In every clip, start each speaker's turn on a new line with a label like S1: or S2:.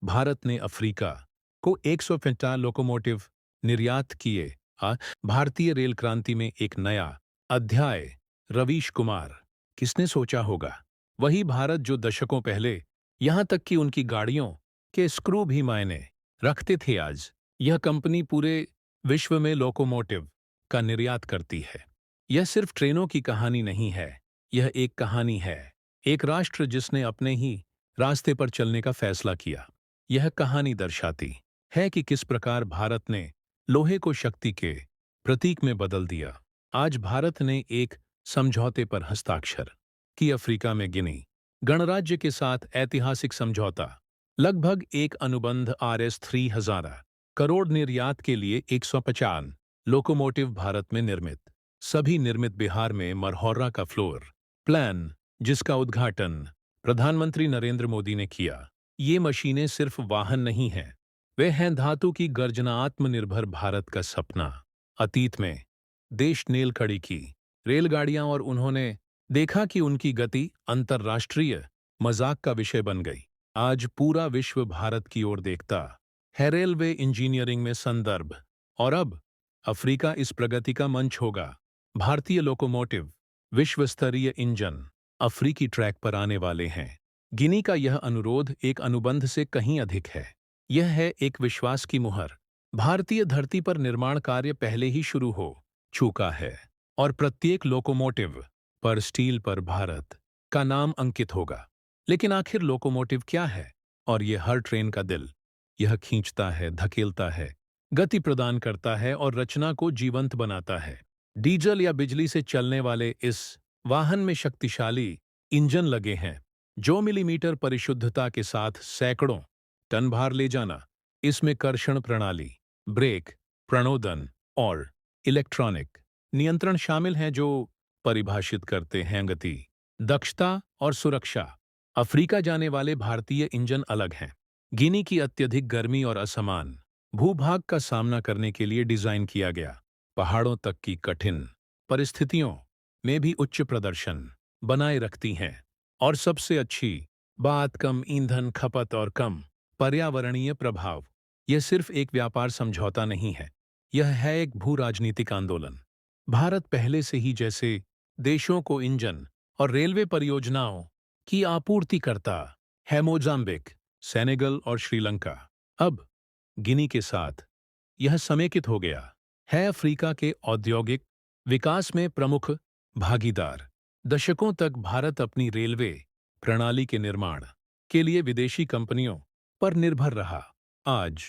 S1: भारत ने अफ्रीका को 150 लोकोमोटिव निर्यात किए। भारतीय रेल क्रांति में एक नया अध्याय। रवीश कुमार, किसने सोचा होगा? वही भारत जो दशकों पहले यहां तक कि उनकी गाड़ियों के स्क्रू भी मायने रखते थे। आज यह कंपनी पूरे विश्व में लोकोमोटिव का निर्यात करती है। यह सिर्फ ट्रेनों की कहानी नहीं है, यह एक कहानी है, एक राष्ट्र जिसने अपने ही रास्ते पर चलने का फैसला किया। यह कहानी दर्शाती है कि किस प्रकार भारत ने लोहे को शक्ति के प्रतीक में बदल दिया। आज भारत ने एक समझौते पर हस्ताक्षर की अफ्रीका में गिनी गणराज्य के साथ ऐतिहासिक समझौता। लगभग एक अनुबंध RS 3000 करोड़ निर्यात के लिए 150 लोकोमोटिव भारत में निर्मित, सभी निर्मित बिहार में मरहौरा का फ्लोर प्लान, जिसका उद्घाटन प्रधानमंत्री नरेंद्र मोदी ने किया। ये मशीनें सिर्फ वाहन नहीं हैं, वे हैं धातु की गर्जना, आत्मनिर्भर भारत का सपना। अतीत में देश नेल खड़ी की रेलगाड़ियां और उन्होंने देखा कि उनकी गति अंतर्राष्ट्रीय मजाक का विषय बन गई। आज पूरा विश्व भारत की ओर देखता है, रेलवे इंजीनियरिंग में संदर्भ, और अब अफ्रीका इस प्रगति का मंच होगा। भारतीय लोकोमोटिव विश्व स्तरीय इंजन अफ्रीकी ट्रैक पर आने वाले हैं। गिनी का यह अनुरोध एक अनुबंध से कहीं अधिक है। यह है एक विश्वास की मुहर। भारतीय धरती पर निर्माण कार्य पहले ही शुरू हो चुका है और प्रत्येक लोकोमोटिव पर स्टील पर भारत का नाम अंकित होगा। लेकिन आखिर लोकोमोटिव क्या है? और यह हर ट्रेन का दिल। यह खींचता है, धकेलता है, गति प्रदान करता है और रचना को जीवंत बनाता है। डीजल या बिजली से चलने वाले इस वाहन में शक्तिशाली इंजन लगे हैं जो मिलीमीटर परिशुद्धता के साथ सैकड़ों टन भार ले जाना। इसमें कर्षण प्रणाली, ब्रेक, प्रणोदन और इलेक्ट्रॉनिक नियंत्रण शामिल हैं जो परिभाषित करते हैं गति, दक्षता और सुरक्षा। अफ्रीका जाने वाले भारतीय इंजन अलग हैं। गिनी की अत्यधिक गर्मी और असमान भूभाग का सामना करने के लिए डिजाइन किया गया। पहाड़ों तक की कठिन परिस्थितियों में भी उच्च प्रदर्शन बनाए रखती हैं। और सबसे अच्छी बात, कम ईंधन खपत और कम पर्यावरणीय प्रभाव। यह सिर्फ एक व्यापार समझौता नहीं है, यह है एक भू राजनीतिक आंदोलन। भारत पहले से ही जैसे देशों को इंजन और रेलवे परियोजनाओं की आपूर्ति करता है, मोजाम्बिक, सेनेगल और श्रीलंका। अब गिनी के साथ यह समेकित हो गया है अफ्रीका के औद्योगिक विकास में प्रमुख भागीदार। दशकों तक भारत अपनी रेलवे प्रणाली के निर्माण के लिए विदेशी कंपनियों पर निर्भर रहा। आज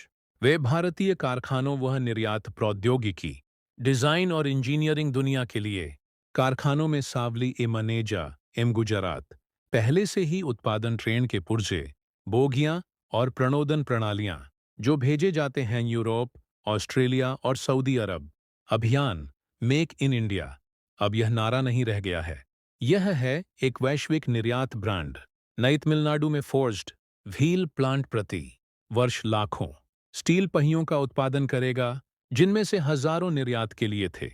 S1: वे भारतीय कारखानों, वह निर्यात प्रौद्योगिकी, डिजाइन और इंजीनियरिंग दुनिया के लिए कारखानों में सावली ए मनेजा एम गुजरात पहले से ही उत्पादन ट्रेन के पुर्जे, बोगियां और प्रणोदन प्रणालियां जो भेजे जाते हैं यूरोप, ऑस्ट्रेलिया और सऊदी अरब। अभियान मेक इन इंडिया अब यह नारा नहीं रह गया है, यह है एक वैश्विक निर्यात ब्रांड। नई तमिलनाडु में फोर्ज्ड व्हील प्लांट प्रति वर्ष लाखों स्टील पहियों का उत्पादन करेगा, जिनमें से हजारों निर्यात के लिए थे।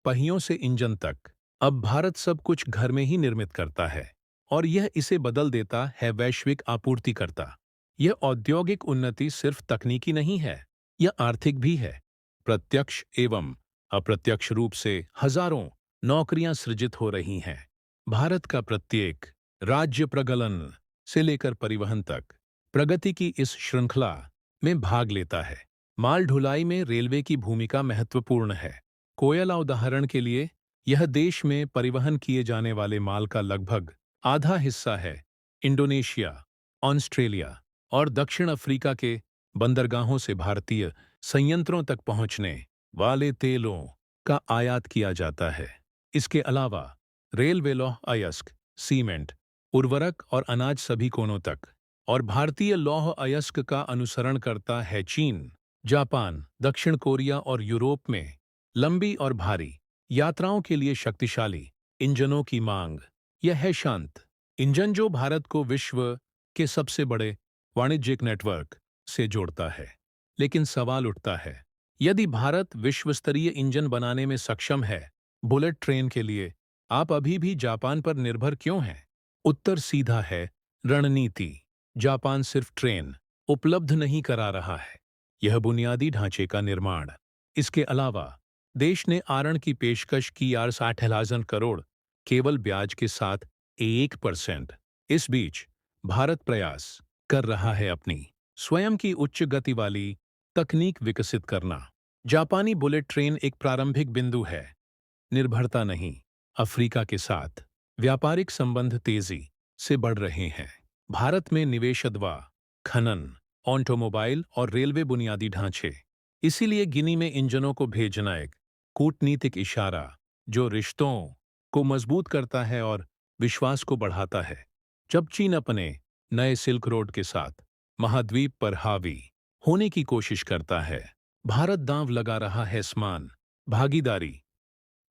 S1: पहियों से इंजन तक अब भारत सब कुछ घर में ही निर्मित करता है और यह इसे बदल देता है वैश्विक आपूर्तिकर्ता। यह औद्योगिक उन्नति सिर्फ तकनीकी नहीं है, यह आर्थिक भी है। प्रत्यक्ष एवं अप्रत्यक्ष रूप से हजारों नौकरियां सृजित हो रही हैं। भारत का प्रत्येक राज्य प्रगलन से लेकर परिवहन तक प्रगति की इस श्रृंखला में भाग लेता है। माल ढुलाई में रेलवे की भूमिका महत्वपूर्ण है। कोयला उदाहरण के लिए, यह देश में परिवहन किए जाने वाले माल का लगभग आधा हिस्सा है। इंडोनेशिया, ऑस्ट्रेलिया और दक्षिण अफ्रीका के बंदरगाहों से भारतीय संयंत्रों तक पहुंचने वाले तेलों का आयात किया जाता है। इसके अलावा रेलवे लौह अयस्क, सीमेंट, उर्वरक और अनाज सभी कोनों तक। और भारतीय लौह अयस्क का अनुसरण करता है चीन, जापान, दक्षिण कोरिया और यूरोप में लंबी और भारी यात्राओं के लिए शक्तिशाली इंजनों की मांग। यह है शांत इंजन जो भारत को विश्व के सबसे बड़े वाणिज्यिक नेटवर्क से जोड़ता है। लेकिन सवाल उठता है, यदि भारत विश्व स्तरीय इंजन बनाने में सक्षम है, बुलेट ट्रेन के लिए आप अभी भी जापान पर निर्भर क्यों हैं? उत्तर सीधा है, रणनीति। जापान सिर्फ ट्रेन उपलब्ध नहीं करा रहा है। यह बुनियादी ढांचे का निर्माण। इसके अलावा देश ने आरण की पेशकश की 60,000 करोड़ केवल ब्याज के साथ 1%। इस बीच भारत प्रयास कर रहा है अपनी स्वयं की उच्च गति वाली तकनीक विकसित करना। जापानी बुलेट ट्रेन एक प्रारंभिक बिंदु है, निर्भरता नहीं। अफ्रीका के साथ व्यापारिक संबंध तेजी से बढ़ रहे हैं। भारत में निवेश अथवा खनन, ऑटोमोबाइल और रेलवे बुनियादी ढांचे। इसीलिए गिनी में इंजनों को भेजना एक कूटनीतिक इशारा जो रिश्तों को मजबूत करता है और विश्वास को बढ़ाता है। जब चीन अपने नए सिल्क रोड के साथ महाद्वीप पर हावी होने की कोशिश करता है, भारत दांव लगा रहा है समान भागीदारी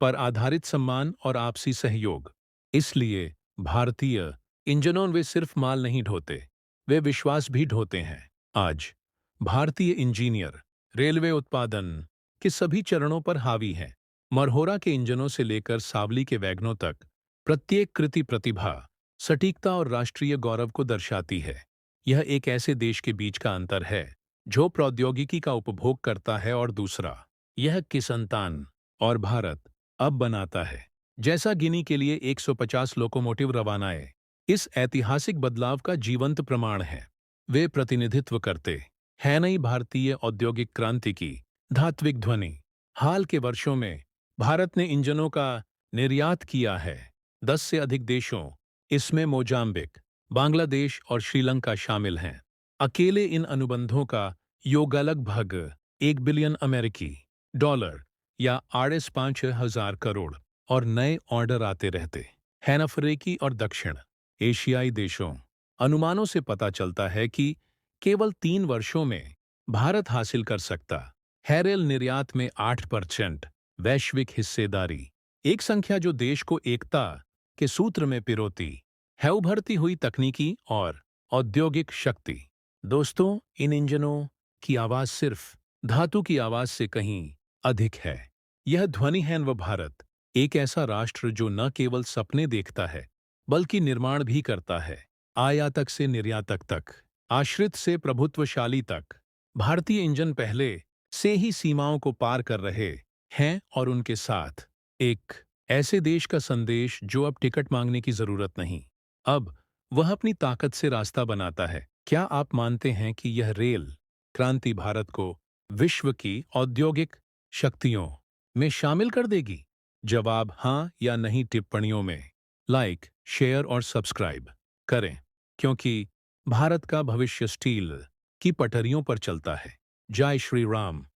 S1: पर आधारित सम्मान और आपसी सहयोग। इसलिए भारतीय इंजनों वे सिर्फ माल नहीं ढोते, वे विश्वास भी ढोते हैं। आज भारतीय इंजीनियर रेलवे उत्पादन के सभी चरणों पर हावी हैं। मरहोरा के इंजनों से लेकर सावली के वैगनों तक प्रत्येक कृति प्रतिभा, सटीकता और राष्ट्रीय गौरव को दर्शाती है। यह एक ऐसे देश के बीच का अंतर है जो प्रौद्योगिकी का उपभोग करता है और दूसरा यह की संतान और भारत अब बनाता है। जैसा गिनी के लिए 150 लोकोमोटिव रवानाए इस ऐतिहासिक बदलाव का जीवंत प्रमाण है। वे प्रतिनिधित्व करते हैं नई भारतीय औद्योगिक क्रांति की धात्विक ध्वनि। हाल के वर्षों में भारत ने इंजनों का निर्यात किया है 10 से अधिक देशों, इसमें मोजाम्बिक, बांग्लादेश और श्रीलंका शामिल हैं। अकेले इन अनुबंधों का योग लगभग 1 बिलियन अमेरिकी डॉलर या ₹5,000 करोड़ और नए ऑर्डर आते रहते हैं। अफ्रीकी और दक्षिण एशियाई देशों अनुमानों से पता चलता है कि केवल 3 वर्षों में भारत हासिल कर सकता है रेल निर्यात में 8% वैश्विक हिस्सेदारी, एक संख्या जो देश को एकता के सूत्र में पिरोती है। उभरती हुई तकनीकी और औद्योगिक शक्ति। दोस्तों, इन इंजनों की आवाज सिर्फ धातु की आवाज से कहीं अधिक है। यह ध्वनि है व भारत, एक ऐसा राष्ट्र जो न केवल सपने देखता है बल्कि निर्माण भी करता है। आयातक से निर्यातक तक, आश्रित से प्रभुत्वशाली तक, भारतीय इंजन पहले से ही सीमाओं को पार कर रहे हैं और उनके साथ एक ऐसे देश का संदेश जो अब टिकट मांगने की जरूरत नहीं, अब वह अपनी ताकत से रास्ता बनाता है। क्या आप मानते हैं कि यह रेल क्रांति भारत को विश्व की औद्योगिक शक्तियों में शामिल कर देगी? जवाब हाँ या नहीं टिप्पणियों में लाइक, शेयर और सब्सक्राइब करें, क्योंकि भारत का भविष्य स्टील की पटरियों पर चलता है। जय श्री राम।